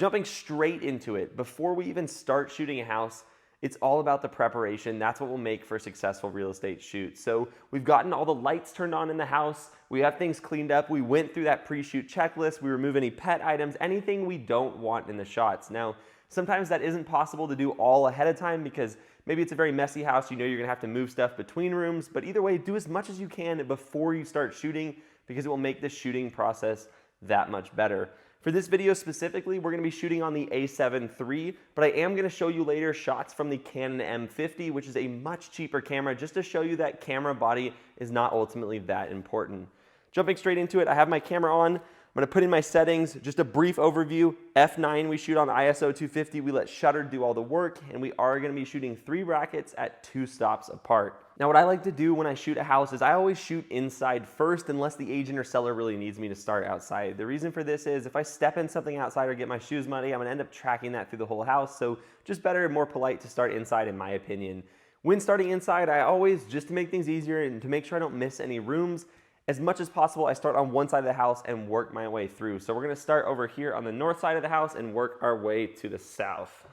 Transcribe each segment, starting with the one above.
Jumping straight into it, before we even start shooting a house, it's all about the preparation. That's what will make for a successful real estate shoot. So we've gotten all the lights turned on in the house. We have things cleaned up. We went through that pre-shoot checklist. We remove any pet items, anything we don't want in the shots. Now, sometimes that isn't possible to do all ahead of time because maybe it's a very messy house. You know you're gonna have to move stuff between rooms, but either way, do as much as you can before you start shooting because it will make the shooting process that much better. For this video specifically, we're gonna be shooting on the A7 III, but I am gonna show you later shots from the Canon M50, which is a much cheaper camera, just to show you that camera body is not ultimately that important. Jumping straight into it, I have my camera on. I'm gonna put in my settings, just a brief overview. F9, we shoot on ISO 250. We let shutter do all the work, and we are gonna be shooting 3 brackets at 2 stops apart. Now, what I like to do when I shoot a house is I always shoot inside first unless the agent or seller really needs me to start outside. The reason for this is if I step in something outside or get my shoes muddy, I'm gonna end up tracking that through the whole house. So just better and more polite to start inside in my opinion. When starting inside, I always, just to make things easier and to make sure I don't miss any rooms, as much as possible, I start on one side of the house and work my way through. So we're gonna start over here on the north side of the house and work our way to the south.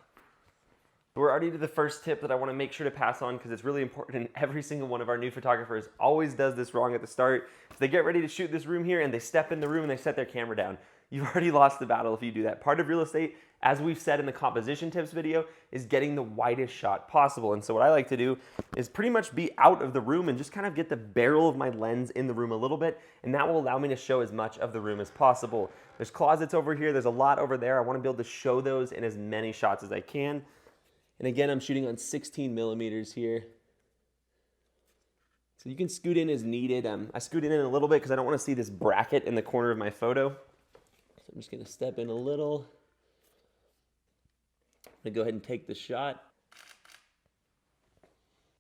We're already to the first tip that I want to make sure to pass on because it's really important, and every single one of our new photographers always does this wrong at the start. So they get ready to shoot this room here and they step in the room and they set their camera down. You've already lost the battle if you do that. Part of real estate, as we've said in the composition tips video, is getting the widest shot possible. And so what I like to do is pretty much be out of the room and just kind of get the barrel of my lens in the room a little bit, and that will allow me to show as much of the room as possible. There's closets over here, there's a lot over there. I want to be able to show those in as many shots as I can. And again, I'm shooting on 16 millimeters here. So you can scoot in as needed. I scooted in a little bit because I don't want to see this bracket in the corner of my photo. So I'm just going to step in a little. I'm going to go ahead and take the shot.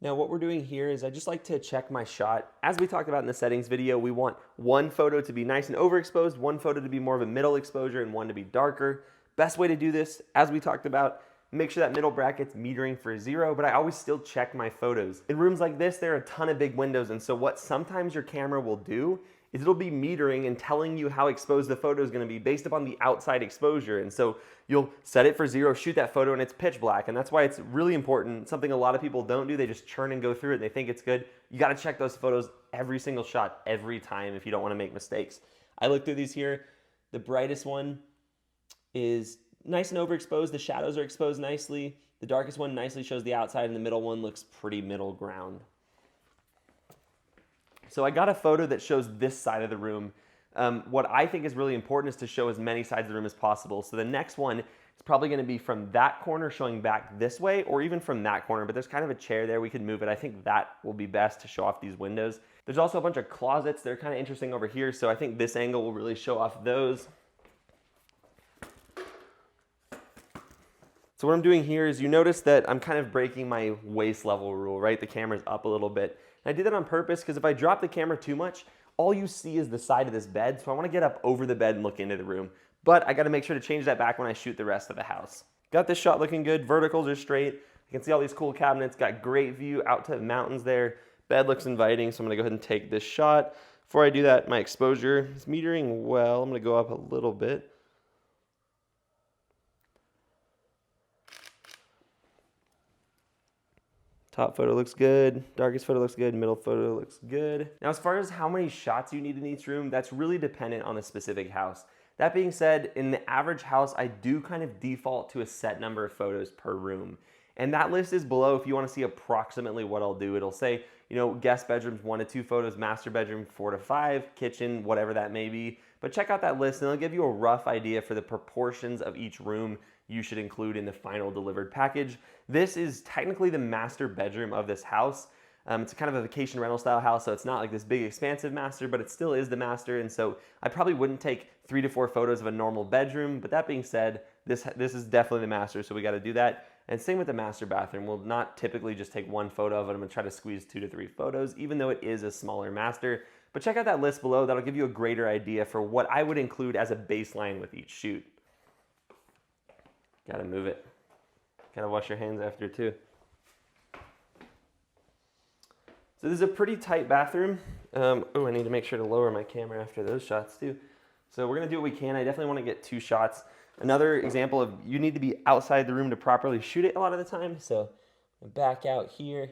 Now what we're doing here is I just like to check my shot. As we talked about in the settings video, we want one photo to be nice and overexposed, one photo to be more of a middle exposure, and one to be darker. Best way to do this, as we talked about, make sure that middle bracket's metering for 0, but I always still check my photos. In rooms like this, there are a ton of big windows, and so what sometimes your camera will do is it'll be metering and telling you how exposed the photo is gonna be based upon the outside exposure. And so you'll set it for 0, shoot that photo, and it's pitch black. And that's why it's really important, something a lot of people don't do. They just churn and go through it, and they think it's good. You gotta check those photos every single shot, every time, if you don't wanna make mistakes. I look through these here. The brightest one is nice and overexposed. The shadows are exposed nicely. The darkest one nicely shows the outside, and the middle one looks pretty middle ground. So I got a photo that shows this side of the room. What I think is really important is to show as many sides of the room as possible. So the next one is probably going to be from that corner showing back this way, or even from that corner, but there's kind of a chair there. We could move it. I think that will be best to show off these windows. There's also a bunch of closets. They're kind of interesting over here, so I think this angle will really show off those. So what I'm doing here is you notice that I'm kind of breaking my waist level rule, right? The camera's up a little bit. And I did that on purpose because if I drop the camera too much, all you see is the side of this bed. So I want to get up over the bed and look into the room. But I got to make sure to change that back when I shoot the rest of the house. Got this shot looking good. Verticals are straight. You can see all these cool cabinets. Got great view out to the mountains there. Bed looks inviting. So I'm going to go ahead and take this shot. Before I do that, my exposure is metering well. I'm going to go up a little bit. Top photo looks good, darkest photo looks good, middle photo looks good. Now, as far as how many shots you need in each room, that's really dependent on the specific house. That being said, in the average house, I do kind of default to a set number of photos per room. And that list is below if you want to see approximately what I'll do. It'll say, you know, guest bedrooms 1 to 2 photos, master bedroom 4 to 5, kitchen, whatever that may be. But check out that list and it'll give you a rough idea for the proportions of each room you should include in the final delivered package. This is technically the master bedroom of this house. It's a kind of a vacation rental style house, so it's not like this big expansive master, but it still is the master. And so I probably wouldn't take 3 to 4 photos of a normal bedroom. But that being said, this is definitely the master, so we got to do that. And same with the master bathroom. We'll not typically just take 1 photo of it. I'm gonna try to squeeze 2 to 3 photos, even though it is a smaller master. But check out that list below. That'll give you a greater idea for what I would include as a baseline with each shoot. Gotta move it. Gotta wash your hands after too. So this is a pretty tight bathroom. Oh, I need to make sure to lower my camera after those shots too. So we're gonna do what we can. I definitely wanna get 2 shots. Another example of you need to be outside the room to properly shoot it a lot of the time. So back out here.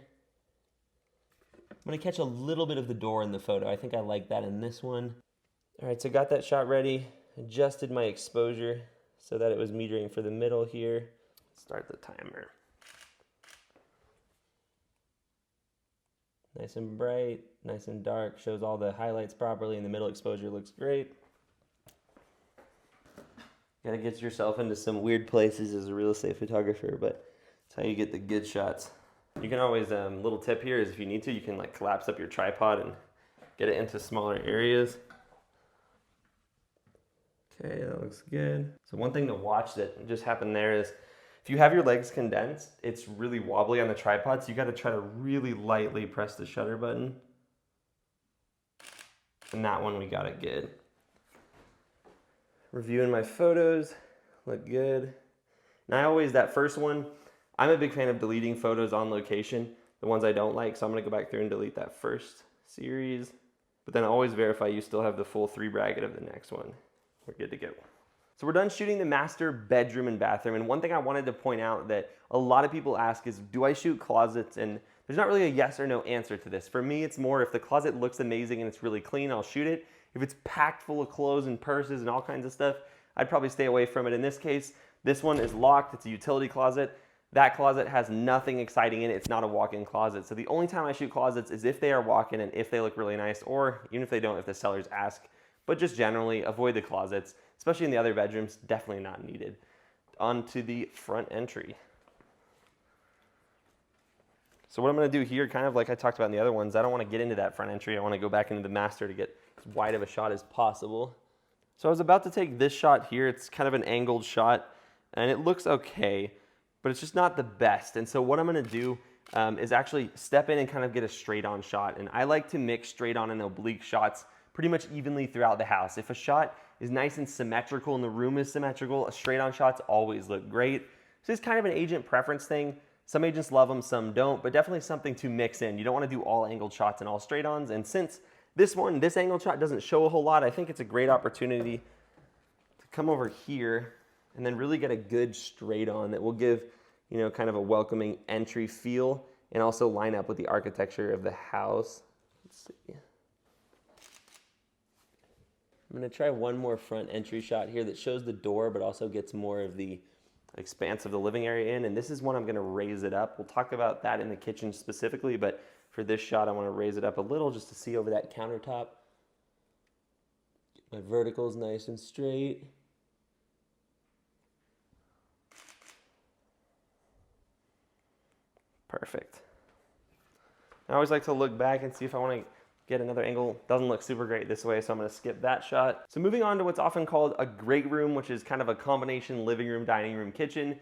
I'm gonna catch a little bit of the door in the photo. I think I like that in this one. All right, so got that shot ready. Adjusted my exposure so that it was metering for the middle here. Start the timer. Nice and bright, nice and dark, shows all the highlights properly, and the middle exposure looks great. Gotta get yourself into some weird places as a real estate photographer, but it's how you get the good shots. You can always, little tip here is if you need to, you can like collapse up your tripod and get it into smaller areas. Okay, that looks good. So one thing to watch that just happened there is if you have your legs condensed, it's really wobbly on the tripod, so you gotta try to really lightly press the shutter button. And that one we got it good. Reviewing my photos, look good. And I always, that first one, I'm a big fan of deleting photos on location, the ones I don't like, so I'm gonna go back through and delete that first series, but then always verify you still have the full 3 bracket of the next one. We're good to go. So we're done shooting the master bedroom and bathroom, and one thing I wanted to point out that a lot of people ask is, do I shoot closets? And there's not really a yes or no answer to this. For me, it's more if the closet looks amazing and it's really clean, I'll shoot it. If it's packed full of clothes and purses and all kinds of stuff, I'd probably stay away from it. In this case, this one is locked, it's a utility closet. That closet has nothing exciting in it, it's not a walk-in closet. So the only time I shoot closets is if they are walk-in and if they look really nice, or even if they don't, if the sellers ask. But just generally, avoid the closets, especially in the other bedrooms, definitely not needed. On to the front entry. So what I'm gonna do here, kind of like I talked about in the other ones, I don't wanna get into that front entry. I wanna go back into the master to get as wide of a shot as possible. So I was about to take this shot here. It's kind of an angled shot, and it looks okay, but it's just not the best. And so what I'm gonna do is actually step in and kind of get a straight on shot. And I like to mix straight on and oblique shots pretty much evenly throughout the house. If a shot is nice and symmetrical and the room is symmetrical, straight on shots always look great. So it's kind of an agent preference thing. Some agents love them, some don't, but definitely something to mix in. You don't want to do all angled shots and all straight ons. And since this angled shot doesn't show a whole lot, I think it's a great opportunity to come over here and then really get a good straight on that will give, you know, kind of a welcoming entry feel and also line up with the architecture of the house. Let's see. I'm gonna try one more front entry shot here that shows the door, but also gets more of the expanse of the living area in. And this is one I'm gonna raise it up. We'll talk about that in the kitchen specifically, but for this shot, I wanna raise it up a little just to see over that countertop. Get my verticals nice and straight. Perfect. I always like to look back and see if I wanna get another angle. Doesn't look super great this way, so I'm gonna skip that shot. So moving on to what's often called a great room, which is kind of a combination living room, dining room, kitchen.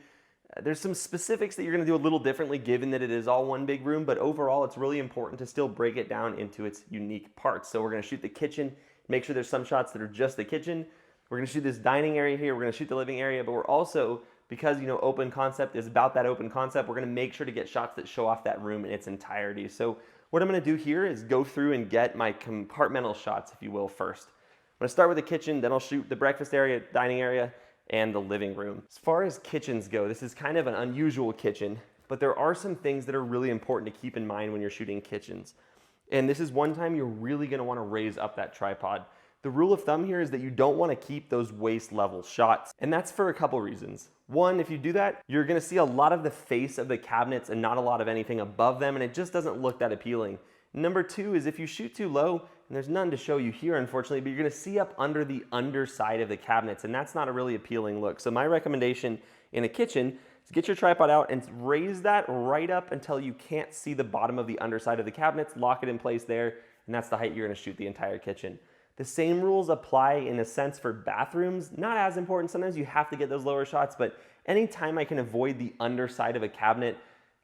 There's some specifics that you're gonna do a little differently given that it is all one big room, but overall it's really important to still break it down into its unique parts. So we're gonna shoot the kitchen, make sure there's some shots that are just the kitchen. We're gonna shoot this dining area here, we're gonna shoot the living area, but we're also, because you know open concept is about that open concept, we're gonna make sure to get shots that show off that room in its entirety. So what I'm gonna do here is go through and get my compartmental shots, if you will, first. I'm gonna start with the kitchen, then I'll shoot the breakfast area, dining area, and the living room. As far as kitchens go, this is kind of an unusual kitchen, but there are some things that are really important to keep in mind when you're shooting kitchens. And this is one time you're really gonna wanna raise up that tripod. The rule of thumb here is that you don't wanna keep those waist level shots, and that's for a couple reasons. One, if you do that, you're gonna see a lot of the face of the cabinets and not a lot of anything above them, and it just doesn't look that appealing. Number two is if you shoot too low, and there's none to show you here unfortunately, but you're gonna see up under the underside of the cabinets, and that's not a really appealing look. So my recommendation in a kitchen is get your tripod out and raise that right up until you can't see the bottom of the underside of the cabinets, lock it in place there, and that's the height you're gonna shoot the entire kitchen. The same rules apply in a sense for bathrooms. Not as important, sometimes you have to get those lower shots, but anytime I can avoid the underside of a cabinet,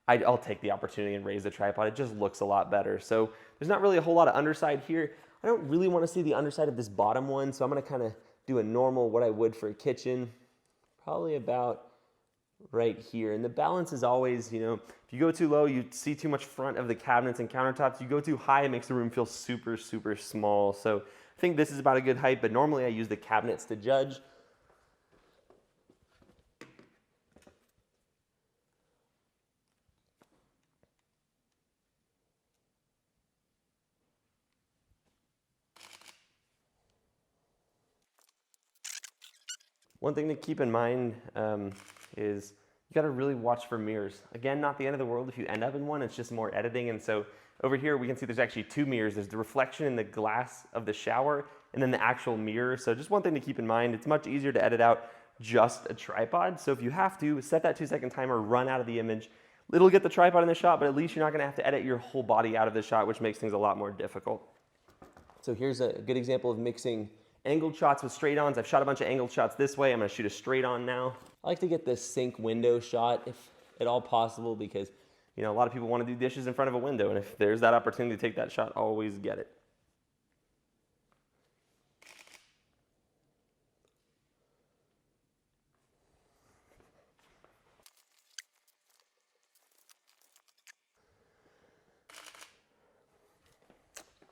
I'll take the opportunity and raise the tripod. It just looks a lot better. So there's not really a whole lot of underside here. I don't really want to see the underside of this bottom one, so I'm gonna kind of do a normal, what I would for a kitchen, probably about right here. And the balance is always, you know, if you go too low, you see too much front of the cabinets and countertops. You go too high, it makes the room feel super, super small. So I think this is about a good height, but normally I use the cabinets to judge. One thing to keep in mind is you gotta really watch for mirrors. Again, not the end of the world if you end up in one, it's just more editing. And so over here we can see there's actually two mirrors. There's the reflection in the glass of the shower and then the actual mirror. So just one thing to keep in mind, it's much easier to edit out just a tripod. So if you have to, set that 2-second timer, run out of the image. It'll get the tripod in the shot, but at least you're not gonna have to edit your whole body out of the shot, which makes things a lot more difficult. So here's a good example of mixing angled shots with straight-ons. I've shot a bunch of angled shots this way. I'm gonna shoot a straight-on now. I like to get this sink window shot if at all possible because, you know, a lot of people wanna do dishes in front of a window, and if there's that opportunity to take that shot, always get it.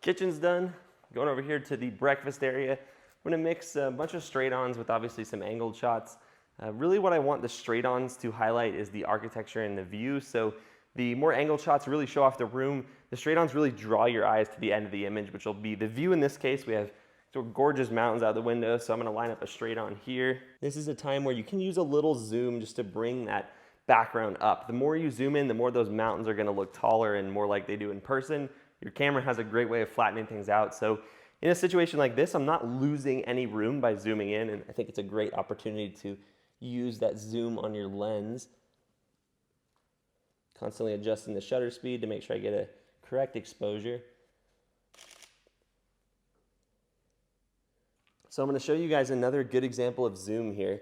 Kitchen's done. Going over here to the breakfast area. I'm gonna mix a bunch of straight-ons with obviously some angled shots. Really what I want the straight-ons to highlight is the architecture and the view. So the more angled shots really show off the room. The straight-ons really draw your eyes to the end of the image, which will be the view in this case. We have sort of gorgeous mountains out the window, so I'm gonna line up a straight-on here. This is a time where you can use a little zoom just to bring that background up. The more you zoom in, the more those mountains are gonna look taller and more like they do in person. Your camera has a great way of flattening things out. So in a situation like this, I'm not losing any room by zooming in, and I think it's a great opportunity to use that zoom on your lens. Constantly adjusting the shutter speed to make sure I get a correct exposure. So I'm going to show you guys another good example of zoom here.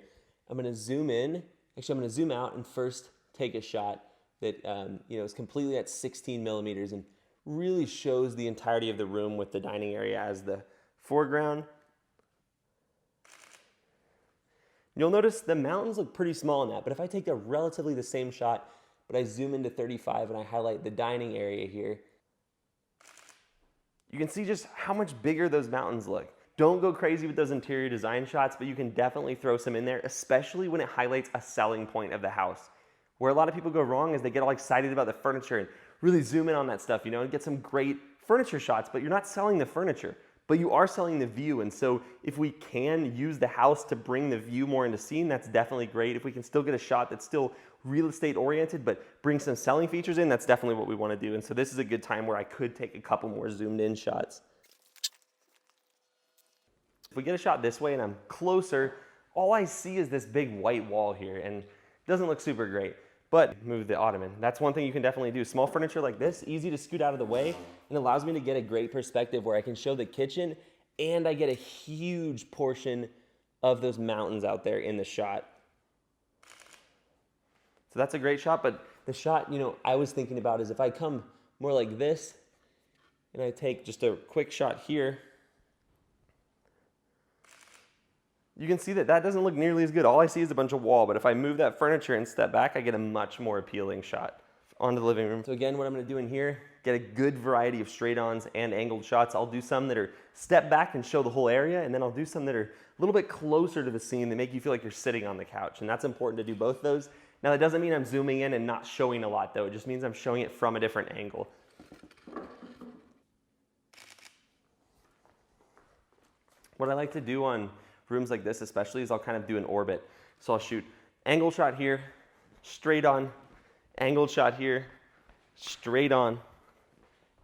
I'm going to zoom in. Actually, I'm going to zoom out and first take a shot that is completely at 16 millimeters and really shows the entirety of the room with the dining area as the foreground. You'll notice the mountains look pretty small in that, but if I take relatively the same shot, but I zoom into 35 and I highlight the dining area here, you can see just how much bigger those mountains look. Don't go crazy with those interior design shots, but you can definitely throw some in there, especially when it highlights a selling point of the house. Where a lot of people go wrong is they get all excited about the furniture and really zoom in on that stuff, and get some great furniture shots, but you're not selling the furniture, but you are selling the view. And so if we can use the house to bring the view more into scene, that's definitely great. If we can still get a shot that's still real estate oriented, but bring some selling features in, that's definitely what we want to do. And so this is a good time where I could take a couple more zoomed in shots. If we get a shot this way and I'm closer, all I see is this big white wall here, and it doesn't look super great. But move the ottoman. That's one thing you can definitely do. Small furniture like this, easy to scoot out of the way, and allows me to get a great perspective where I can show the kitchen and I get a huge portion of those mountains out there in the shot. So that's a great shot, but the shot, I was thinking about is if I come more like this and I take just a quick shot here, you can see that doesn't look nearly as good. All I see is a bunch of wall, but if I move that furniture and step back, I get a much more appealing shot onto the living room. So again, what I'm gonna do in here, get a good variety of straight-ons and angled shots. I'll do some that are step back and show the whole area, and then I'll do some that are a little bit closer to the scene that make you feel like you're sitting on the couch, and that's important to do both those. Now that doesn't mean I'm zooming in and not showing a lot though. It just means I'm showing it from a different angle. What I like to do on rooms like this especially is I'll kind of do an orbit. So I'll shoot angle shot here, straight on, angled shot here, straight on,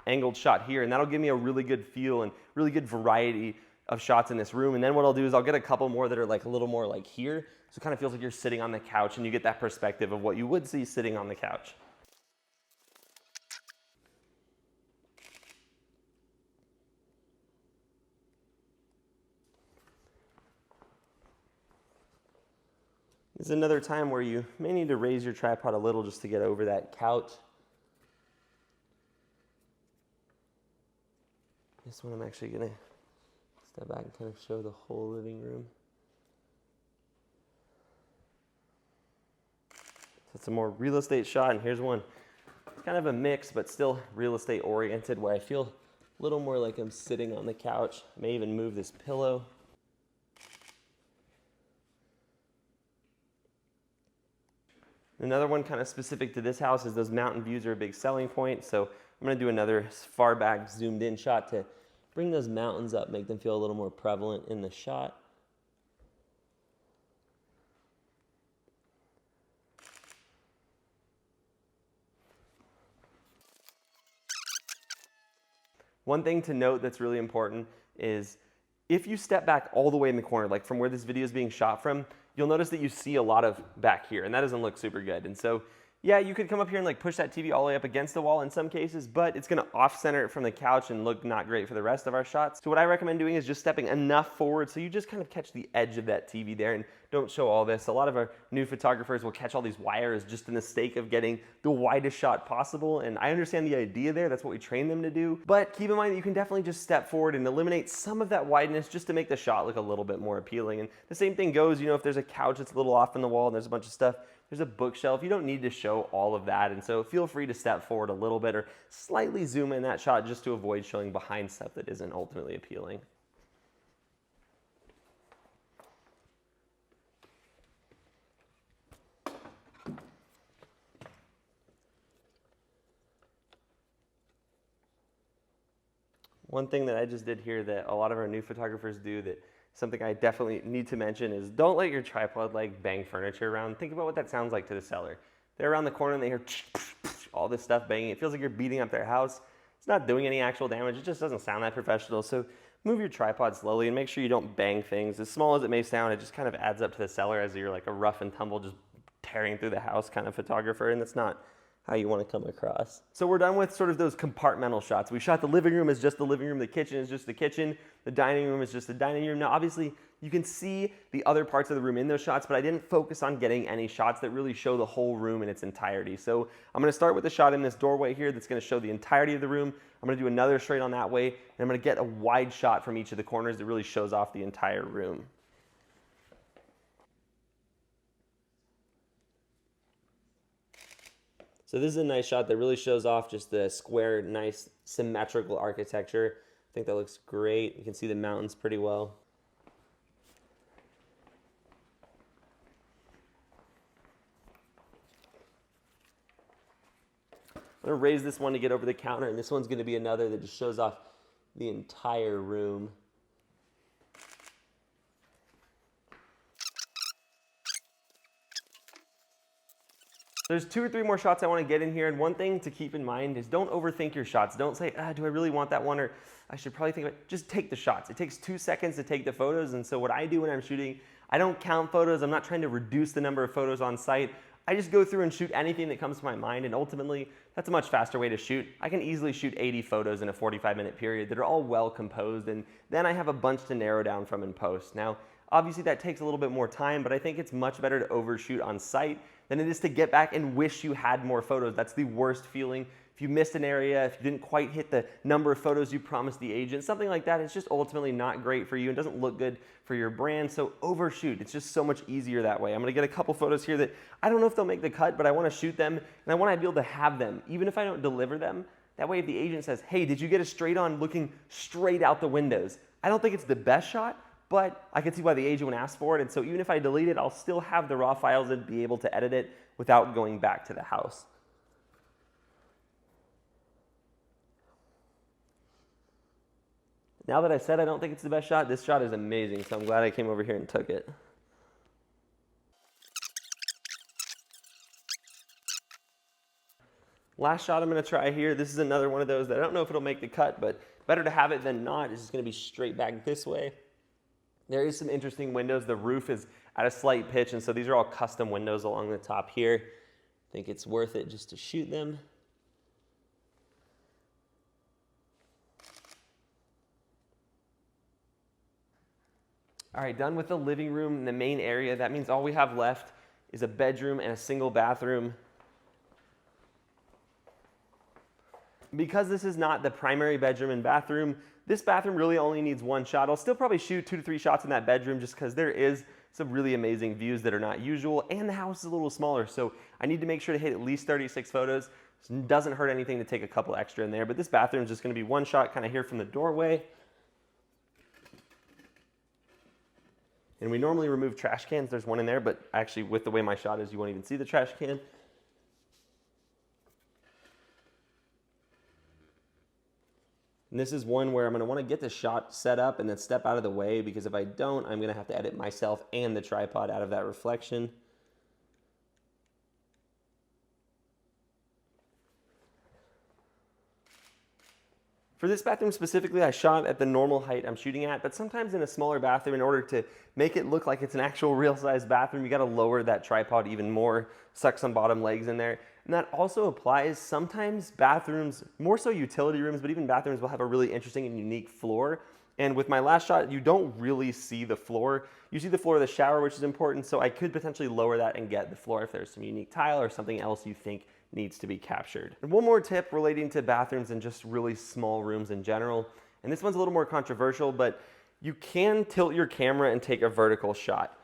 angled shot here, and that'll give me a really good feel and really good variety of shots in this room. And then what I'll do is I'll get a couple more that are like a little more like here, so it kind of feels like you're sitting on the couch and you get that perspective of what you would see sitting on the couch. This is another time where you may need to raise your tripod a little just to get over that couch. This one I'm actually gonna step back and kind of show the whole living room. So it's a more real estate shot, and here's one. It's kind of a mix, but still real estate oriented, where I feel a little more like I'm sitting on the couch. I may even move this pillow. Another one kind of specific to this house is those mountain views are a big selling point. So I'm gonna do another far back zoomed in shot to bring those mountains up, make them feel a little more prevalent in the shot. One thing to note that's really important is if you step back all the way in the corner, like from where this video is being shot from, you'll notice that you see a lot of back here, and that doesn't look super good. And so, yeah, you could come up here and like push that TV all the way up against the wall in some cases, but it's gonna off-center it from the couch and look not great for the rest of our shots. So what I recommend doing is just stepping enough forward so you just kind of catch the edge of that TV there and don't show all this. A lot of our new photographers will catch all these wires just in the sake of getting the widest shot possible, and I understand the idea there, that's what we train them to do, but keep in mind that you can definitely just step forward and eliminate some of that wideness just to make the shot look a little bit more appealing. And the same thing goes, you know, if there's a couch that's a little off in the wall and there's a bunch of stuff, there's a bookshelf, you don't need to show all of that, and so feel free to step forward a little bit or slightly zoom in that shot just to avoid showing behind stuff that isn't ultimately appealing. One thing that I just did here that a lot of our new photographers do, that something I definitely need to mention, is don't let your tripod like bang furniture around. Think about what that sounds like to the seller. They're around the corner and they hear all this stuff banging. It feels like you're beating up their house. It's not doing any actual damage. It just doesn't sound that professional. So move your tripod slowly and make sure you don't bang things. As small as it may sound, it just kind of adds up to the seller as you're like a rough and tumble, just tearing through the house kind of photographer, and that's not how you want to come across. So we're done with sort of those compartmental shots. We shot the living room as just the living room, the kitchen is just the kitchen, the dining room is just the dining room. Now obviously you can see the other parts of the room in those shots, but I didn't focus on getting any shots that really show the whole room in its entirety. So I'm gonna start with the shot in this doorway here that's gonna show the entirety of the room. I'm gonna do another straight on that way, and I'm gonna get a wide shot from each of the corners that really shows off the entire room. So this is a nice shot that really shows off just the square, nice, symmetrical architecture. I think that looks great. You can see the mountains pretty well. I'm gonna raise this one to get over the counter, and this one's gonna be another that just shows off the entire room. There's 2 or 3 more shots I want to get in here, and one thing to keep in mind is don't overthink your shots. Don't say, do I really want that one, or I should probably think about it. Just take the shots. It takes 2 seconds to take the photos, and so what I do when I'm shooting, I don't count photos. I'm not trying to reduce the number of photos on site. I just go through and shoot anything that comes to my mind, and ultimately, that's a much faster way to shoot. I can easily shoot 80 photos in a 45-minute period that are all well composed, and then I have a bunch to narrow down from in post. Now, obviously that takes a little bit more time, but I think it's much better to overshoot on site than it is to get back and wish you had more photos. That's the worst feeling. If you missed an area, if you didn't quite hit the number of photos you promised the agent, something like that, it's just ultimately not great for you and doesn't look good for your brand, so overshoot. It's just so much easier that way. I'm gonna get a couple photos here that I don't know if they'll make the cut, but I wanna shoot them, and I wanna be able to have them, even if I don't deliver them. That way if the agent says, hey, did you get a straight on looking straight out the windows? I don't think it's the best shot, but I can see why the agent would ask for it, and so even if I delete it, I'll still have the raw files and be able to edit it without going back to the house. Now that I said I don't think it's the best shot, this shot is amazing, so I'm glad I came over here and took it. Last shot I'm gonna try here, this is another one of those that I don't know if it'll make the cut, but better to have it than not. It's just gonna be straight back this way. There is some interesting windows. The roof is at a slight pitch, and so these are all custom windows along the top here. I think it's worth it just to shoot them. All right, done with the living room and the main area. That means all we have left is a bedroom and a single bathroom. Because this is not the primary bedroom and bathroom, this bathroom really only needs 1 shot. I'll still probably shoot 2 to 3 shots in that bedroom just because there is some really amazing views that are not usual, and the house is a little smaller, so I need to make sure to hit at least 36 photos. It doesn't hurt anything to take a couple extra in there, but this bathroom is just gonna be 1 shot kind of here from the doorway. And we normally remove trash cans. There's one in there, but actually with the way my shot is, you won't even see the trash can. And this is one where I'm gonna wanna get the shot set up and then step out of the way, because if I don't, I'm gonna have to edit myself and the tripod out of that reflection. For this bathroom specifically, I shot at the normal height I'm shooting at, but sometimes in a smaller bathroom, in order to make it look like it's an actual real size bathroom, you gotta lower that tripod even more, suck some bottom legs in there. And that also applies sometimes bathrooms, more so utility rooms, but even bathrooms will have a really interesting and unique floor. And with my last shot, you don't really see the floor. You see the floor of the shower, which is important, so I could potentially lower that and get the floor if there's some unique tile or something else you think needs to be captured. And one more tip relating to bathrooms and just really small rooms in general, and this one's a little more controversial, but you can tilt your camera and take a vertical shot.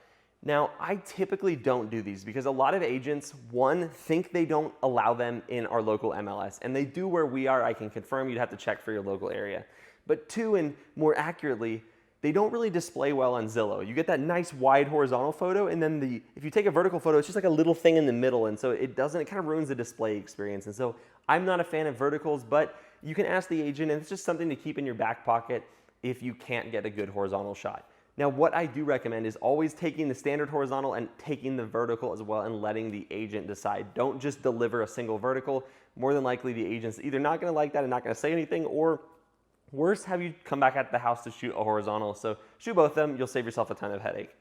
Now, I typically don't do these because a lot of agents, one, think they don't allow them in our local MLS, and they do where we are. I can confirm, you'd have to check for your local area. But two, and more accurately, they don't really display well on Zillow. You get that nice wide horizontal photo, and then if you take a vertical photo, it's just like a little thing in the middle, and so it kind of ruins the display experience. And so I'm not a fan of verticals, but you can ask the agent, and it's just something to keep in your back pocket if you can't get a good horizontal shot. Now, what I do recommend is always taking the standard horizontal and taking the vertical as well and letting the agent decide. Don't just deliver a single vertical. More than likely, the agent's either not gonna like that and not gonna say anything, or worse, have you come back at the house to shoot a horizontal. So shoot both of them, you'll save yourself a ton of headache.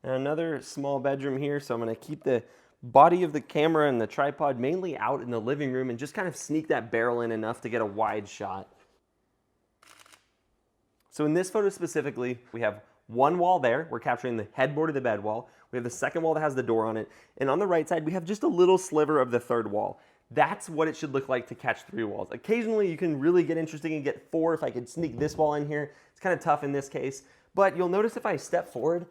And another small bedroom here, so I'm gonna keep the body of the camera and the tripod mainly out in the living room and just kind of sneak that barrel in enough to get a wide shot. So in this photo specifically, we have one wall there. We're capturing the headboard of the bed wall. We have the second wall that has the door on it. And on the right side, we have just a little sliver of the third wall. That's what it should look like to catch 3 walls. Occasionally, you can really get interesting and get 4 if I could sneak this wall in here. It's kind of tough in this case. But you'll notice if I step forward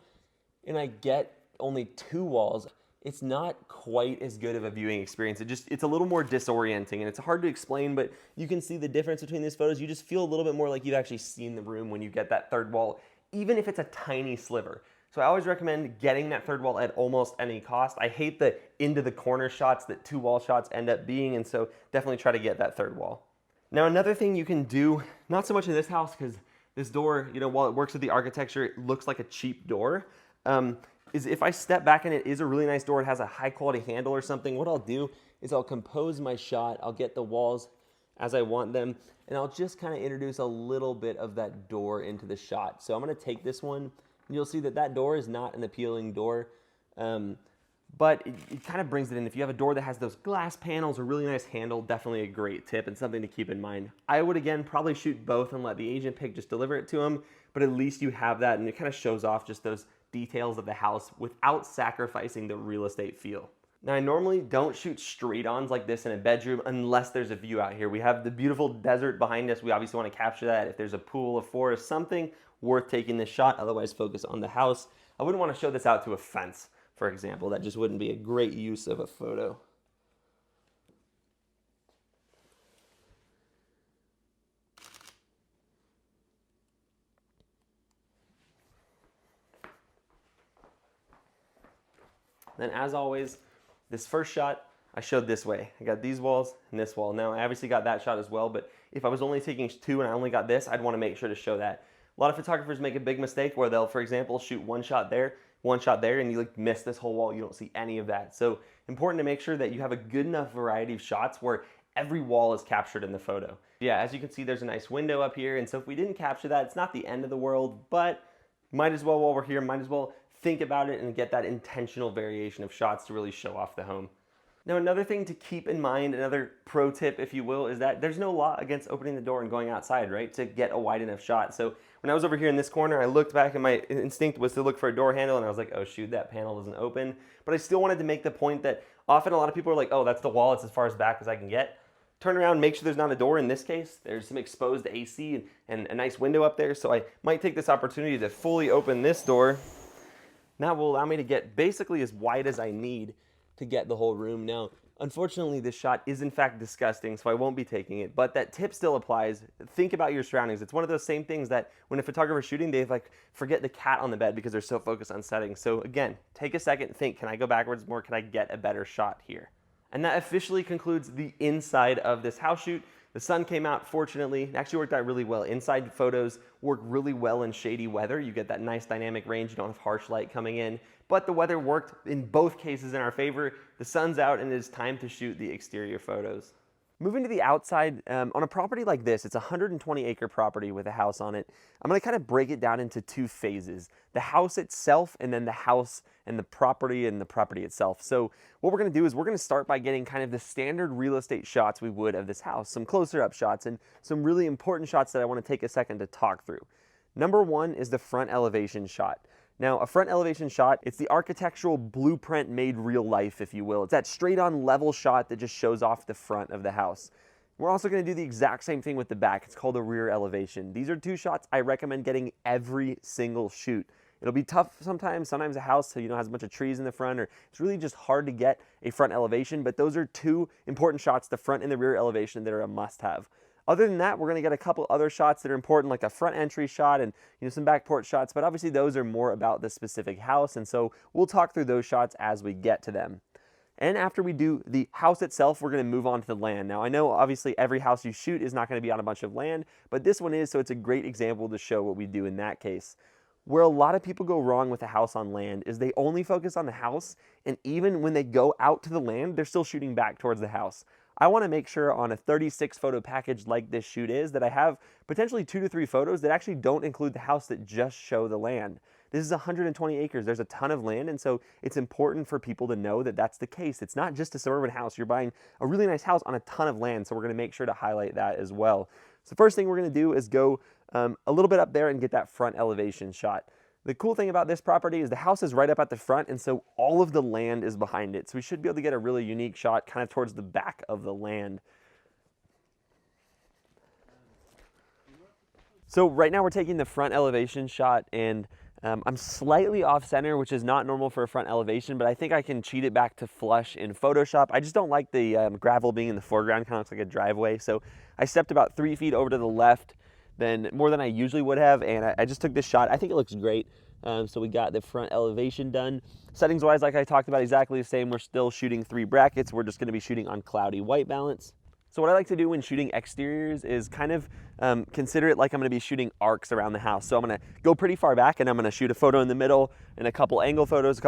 and I get only 2 walls, it's not quite as good of a viewing experience. It's a little more disorienting, and it's hard to explain, but you can see the difference between these photos. You just feel a little bit more like you've actually seen the room when you get that third wall, even if it's a tiny sliver. So I always recommend getting that third wall at almost any cost. I hate the into the corner shots that 2 wall shots end up being, and so definitely try to get that third wall. Now, another thing you can do, not so much in this house because this door, while it works with the architecture, it looks like a cheap door, is if I step back and it is a really nice door, it has a high quality handle or something, what I'll do is I'll compose my shot, I'll get the walls as I want them, and I'll just kind of introduce a little bit of that door into the shot. So I'm gonna take this one, and you'll see that that door is not an appealing door, but it kind of brings it in. If you have a door that has those glass panels, a really nice handle, definitely a great tip and something to keep in mind. I would, again, probably shoot both and let the agent pick, just deliver it to him, but at least you have that, and it kind of shows off just those details of the house without sacrificing the real estate feel. Now, I normally don't shoot straight-ons like this in a bedroom unless there's a view out here. We have the beautiful desert behind us. We obviously want to capture that. If there's a pool, a forest, something worth taking this shot, otherwise focus on the house. I wouldn't want to show this out to a fence, for example. That just wouldn't be a great use of a photo. Then, as always, this first shot I showed this way. I got these walls and this wall. Now, I obviously got that shot as well, but if I was only taking 2 and I only got this, I'd want to make sure to show that. A lot of photographers make a big mistake where they'll, for example, shoot one shot there, and you miss this whole wall. You don't see any of that. So important to make sure that you have a good enough variety of shots where every wall is captured in the photo. Yeah, as you can see, there's a nice window up here, and so if we didn't capture that, it's not the end of the world, but might as well, while we're here, might as well think about it and get that intentional variation of shots to really show off the home. Now, another thing to keep in mind, another pro tip, if you will, is that there's no law against opening the door and going outside, right, to get a wide enough shot. So when I was over here in this corner, I looked back and my instinct was to look for a door handle, and I was like, oh shoot, that panel doesn't open. But I still wanted to make the point that often a lot of people are like, oh, that's the wall, it's as far as back as I can get. Turn around, make sure there's not a door. In this case, there's some exposed AC and a nice window up there, so I might take this opportunity to fully open this door. That will allow me to get basically as wide as I need to get the whole room. Now, unfortunately, this shot is in fact disgusting, so I won't be taking it, but that tip still applies. Think about your surroundings. It's one of those same things that when a photographer's shooting, they forget the cat on the bed because they're so focused on settings. So again, take a second, think, can I go backwards more? Can I get a better shot here? And that officially concludes the inside of this house shoot. The sun came out, fortunately. It actually worked out really well. Inside photos work really well in shady weather. You get that nice dynamic range. You don't have harsh light coming in. But the weather worked in both cases in our favor. The sun's out, and it is time to shoot the exterior photos. Moving to the outside, on a property like this, it's a 120-acre property with a house on it. I'm going to kind of break it down into two phases, the house itself and then the house and the property itself. So what we're going to do is we're going to start by getting kind of the standard real estate shots we would of this house, some closer up shots and some really important shots that I want to take a second to talk through. Number one is the front elevation shot. Now, a front elevation shot, it's the architectural blueprint made real life, if you will. It's that straight on level shot that just shows off the front of the house. We're also going to do the exact same thing with the back. It's called a rear elevation. These are two shots I recommend getting every single shoot. It'll be tough sometimes a house has a bunch of trees in the front, or it's really just hard to get a front elevation, but those are two important shots, the front and the rear elevation, that are a must-have. Other than that, we're going to get a couple other shots that are important, like a front entry shot and some back porch shots, but obviously those are more about the specific house, and so we'll talk through those shots as we get to them. And after we do the house itself, we're going to move on to the land. Now, I know obviously every house you shoot is not going to be on a bunch of land, but this one is, so it's a great example to show what we do in that case. Where a lot of people go wrong with a house on land is they only focus on the house, and even when they go out to the land, they're still shooting back towards the house. I want to make sure on a 36 photo package like this shoot is that I have potentially 2 to 3 photos that actually don't include the house, that just show the land. This is 120 acres. There's a ton of land, and so it's important for people to know that that's the case. It's not just a suburban house. You're buying a really nice house on a ton of land, so we're going to make sure to highlight that as well. So the first thing we're going to do is go a little bit up there and get that front elevation shot. The cool thing about this property is the house is right up at the front, and so all of the land is behind it. So we should be able to get a really unique shot kind of towards the back of the land. So right now we're taking the front elevation shot, and I'm slightly off center, which is not normal for a front elevation, but I think I can cheat it back to flush in Photoshop. I just don't like the gravel being in the foreground, kind of looks like a driveway. So I stepped about 3 feet over to the left, then more than I usually would have, and I just took this shot. I think it looks great. So we got the front elevation done. Settings wise, like I talked about, exactly the same. We're still shooting 3 brackets. We're just going to be shooting on cloudy white balance. So what I like to do when shooting exteriors is kind of consider it like I'm going to be shooting arcs around the house. So I'm going to go pretty far back, and I'm going to shoot a photo in the middle and a couple angle photos,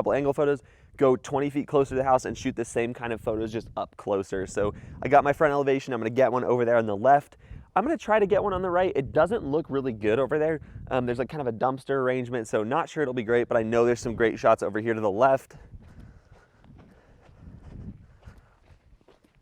go 20 feet closer to the house and shoot the same kind of photos just up closer. So I got my front elevation. I'm going to get one over there on the left. I'm going to try to get one on the right. It doesn't look really good over there. There's like kind of a dumpster arrangement, so not sure it'll be great, but I know there's some great shots over here to the left.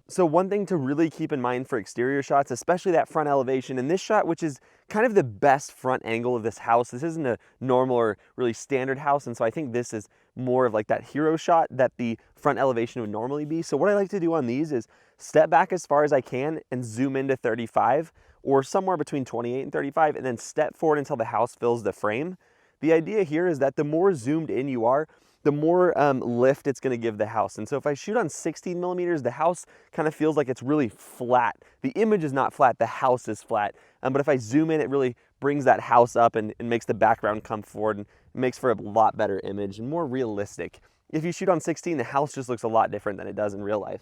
So one thing to really keep in mind for exterior shots, especially that front elevation, and this shot, which is kind of the best front angle of this house. This isn't a normal or really standard house, and so I think this is more of like that hero shot that the front elevation would normally be. So what I like to do on these is step back as far as I can and zoom into 35, or somewhere between 28 and 35, and then step forward until the house fills the frame. The idea here is that the more zoomed in you are, the more lift it's going to give the house. And so if I shoot on 16 millimeters, the house kind of feels like it's really flat. The image is not flat, the house is flat. But if I zoom in, it really brings that house up and makes the background come forward, and makes for a lot better image and more realistic. If you shoot on 16, the house just looks a lot different than it does in real life.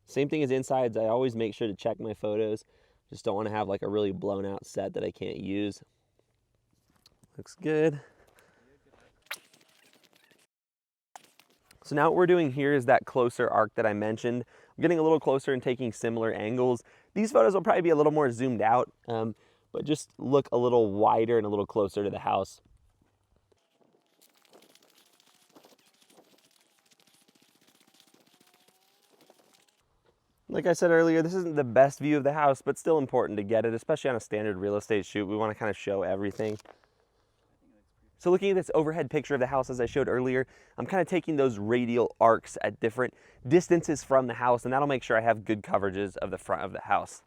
Same thing as insides. I always make sure to check my photos. Just don't want to have like a really blown out set that I can't use. Looks good. So now what we're doing here is that closer arc that I mentioned. I'm getting a little closer and taking similar angles. These photos will probably be a little more zoomed out, but just look a little wider and a little closer to the house. Like I said earlier, this isn't the best view of the house, but still important to get it, especially on a standard real estate shoot. We want to kind of show everything. So looking at this overhead picture of the house, as I showed earlier, I'm kind of taking those radial arcs at different distances from the house, and that'll make sure I have good coverages of the front of the house.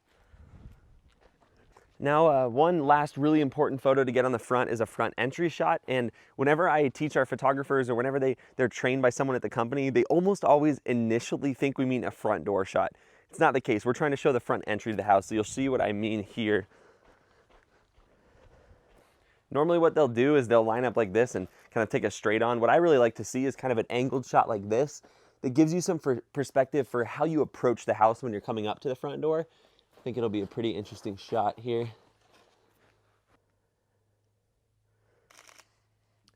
Now, one last really important photo to get on the front is a front entry shot. And whenever I teach our photographers, or whenever they're trained by someone at the company, they almost always initially think we mean a front door shot. It's not the case. We're trying to show the front entry to the house, so you'll see what I mean here. Normally what they'll do is they'll line up like this and kind of take a straight on. What I really like to see is kind of an angled shot like this that gives you some perspective for how you approach the house when you're coming up to the front door. I think it'll be a pretty interesting shot here.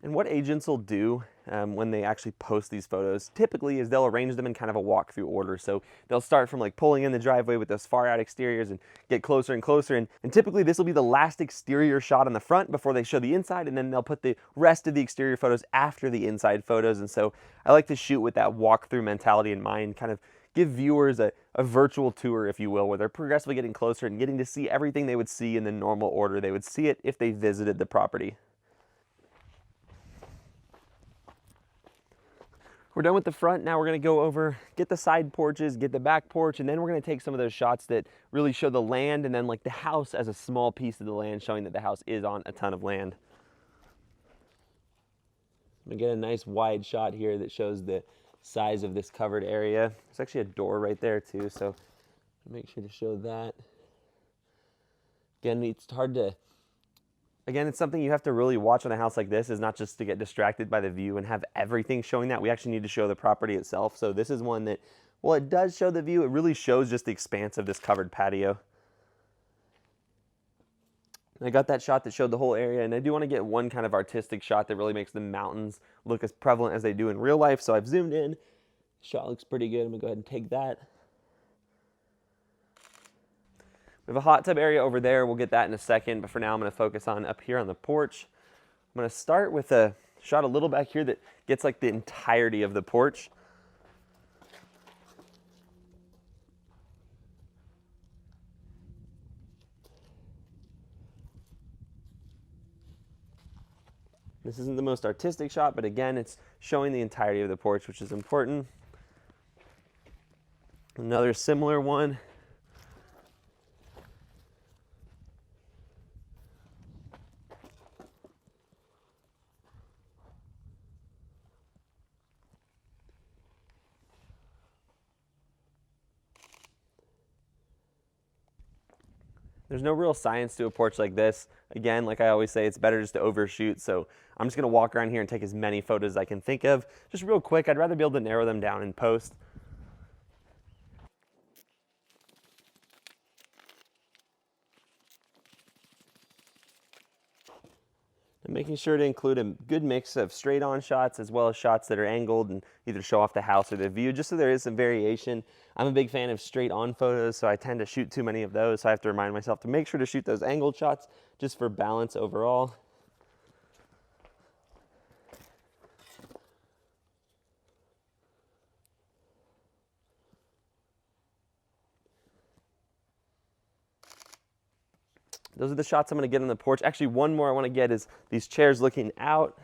And what agents will do when they actually post these photos typically is they'll arrange them in kind of a walkthrough order. So they'll start from like pulling in the driveway with those far out exteriors and get closer and closer. And typically this will be the last exterior shot on the front before they show the inside, and then they'll put the rest of the exterior photos after the inside photos. And so I like to shoot with that walkthrough mentality in mind, kind of give viewers a virtual tour, if you will, where they're progressively getting closer and getting to see everything they would see in the normal order they would see it if they visited the property. We're done with the front. Now we're gonna go over, get the side porches, get the back porch, and then we're gonna take some of those shots that really show the land and then like the house as a small piece of the land, showing that the house is on a ton of land. I'm gonna get a nice wide shot here that shows the size of this covered area. There's actually a door right there too, so make sure to show that. Again, it's hard to, it's something you have to really watch on a house like this, is not just to get distracted by the view and have everything showing that. We actually need to show the property itself. So this is one that, well, it does show the view. It really shows just the expanse of this covered patio. I got that shot that showed the whole area, and I do want to get one kind of artistic shot that really makes the mountains look as prevalent as they do in real life. So I've zoomed in. Shot looks pretty good. I'm gonna go ahead and take that. We have a hot tub area over there. We'll get that in a second, but for now I'm gonna focus on up here on the porch. I'm gonna start with a shot a little back here that gets like the entirety of the porch. This isn't the most artistic shot, but again, it's showing the entirety of the porch, which is important. Another similar one. There's no real science to a porch like this. Again, like I always say, it's better just to overshoot. So I'm just gonna walk around here and take as many photos as I can think of. Just real quick, I'd rather be able to narrow them down in post. And making sure to include a good mix of straight on shots as well as shots that are angled and either show off the house or the view, just so there is some variation. I'm a big fan of straight on photos, so I tend to shoot too many of those. So I have to remind myself to make sure to shoot those angled shots just for balance overall. Those are the shots I'm gonna get on the porch. Actually, one more I wanna get is these chairs looking out.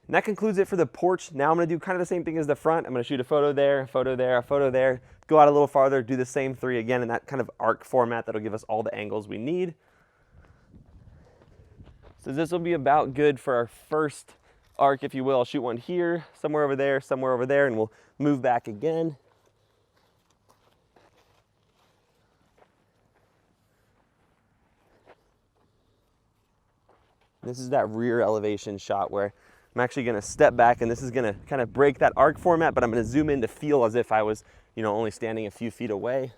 And that concludes it for the porch. Now I'm gonna do kind of the same thing as the front. I'm gonna shoot a photo there, a photo there, a photo there, go out a little farther, do the same three again in that kind of arc format that'll give us all the angles we need. So this will be about good for our first arc, if you will. I'll shoot one here, somewhere over there, and we'll move back again. This is that rear elevation shot where I'm actually gonna step back, and this is gonna kind of break that arc format, but I'm gonna zoom in to feel as if I was, only standing a few feet away.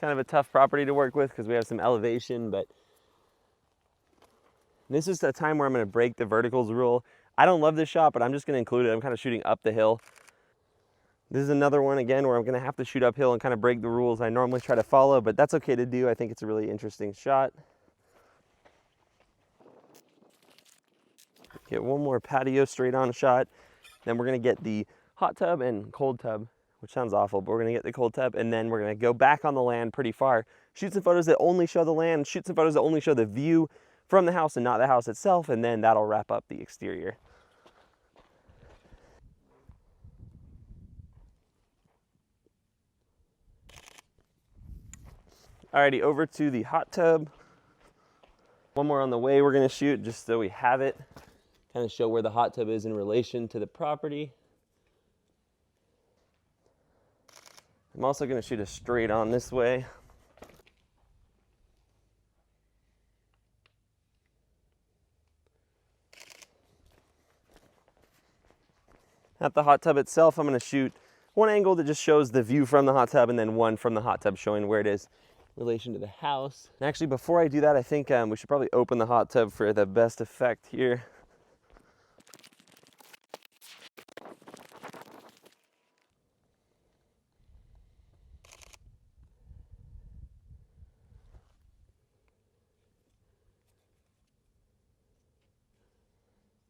Kind of a tough property to work with because we have some elevation, but this is a time where I'm going to break the verticals rule. I don't love this shot, but I'm just going to include it. I'm kind of shooting up the hill. This is another one again where I'm going to have to shoot uphill and kind of break the rules I normally try to follow, but that's okay to do. I think it's a really interesting shot. Get one more patio straight on shot. Then we're going to get the hot tub and cold tub, which sounds awful, but we're gonna get the cold tub, and then we're gonna go back on the land pretty far, shoot some photos that only show the land, shoot some photos that only show the view from the house and not the house itself, and then that'll wrap up the exterior. Alrighty, over to the hot tub. One more on the way we're gonna shoot just so we have it, kind of show where the hot tub is in relation to the property. I'm also going to shoot a straight on this way. At the hot tub itself, I'm going to shoot one angle that just shows the view from the hot tub, and then one from the hot tub showing where it is in relation to the house. And actually, before I do that, I think we should probably open the hot tub for the best effect here.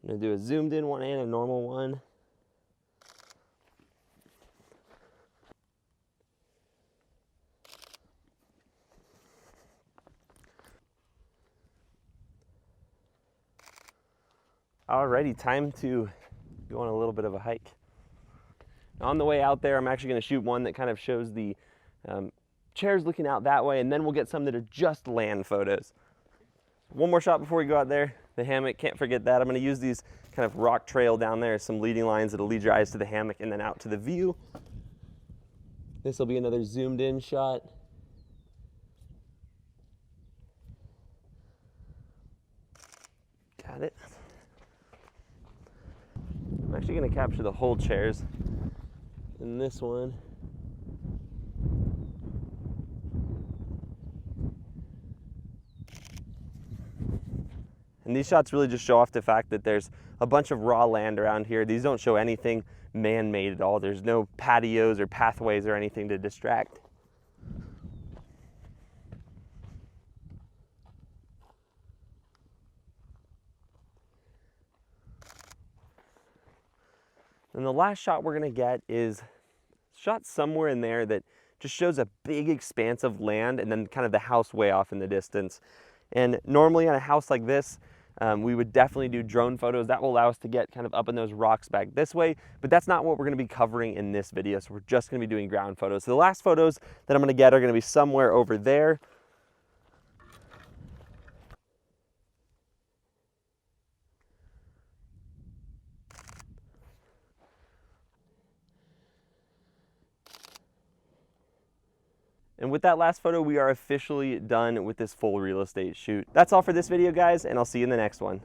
I'm going to do a zoomed in one and a normal one. Alrighty, time to go on a little bit of a hike. On the way out there, I'm actually going to shoot one that kind of shows the chairs looking out that way, and then we'll get some that are just land photos. One more shot before we go out there. The hammock, can't forget that. I'm going to use these kind of rock trail down there, some leading lines that'll lead your eyes to the hammock and then out to the view. This will be another zoomed in shot. Got it. I'm actually going to capture the whole chairs in this one. And these shots really just show off the fact that there's a bunch of raw land around here. These don't show anything man-made at all. There's no patios or pathways or anything to distract. And the last shot we're gonna get is shot somewhere in there that just shows a big expanse of land and then kind of the house way off in the distance. And normally on a house like this, we would definitely do drone photos. That will allow us to get kind of up in those rocks back this way, but that's not what we're gonna be covering in this video. So we're just gonna be doing ground photos. So the last photos that I'm gonna get are gonna be somewhere over there. And with that last photo, we are officially done with this full real estate shoot. That's all for this video, guys, and I'll see you in the next one.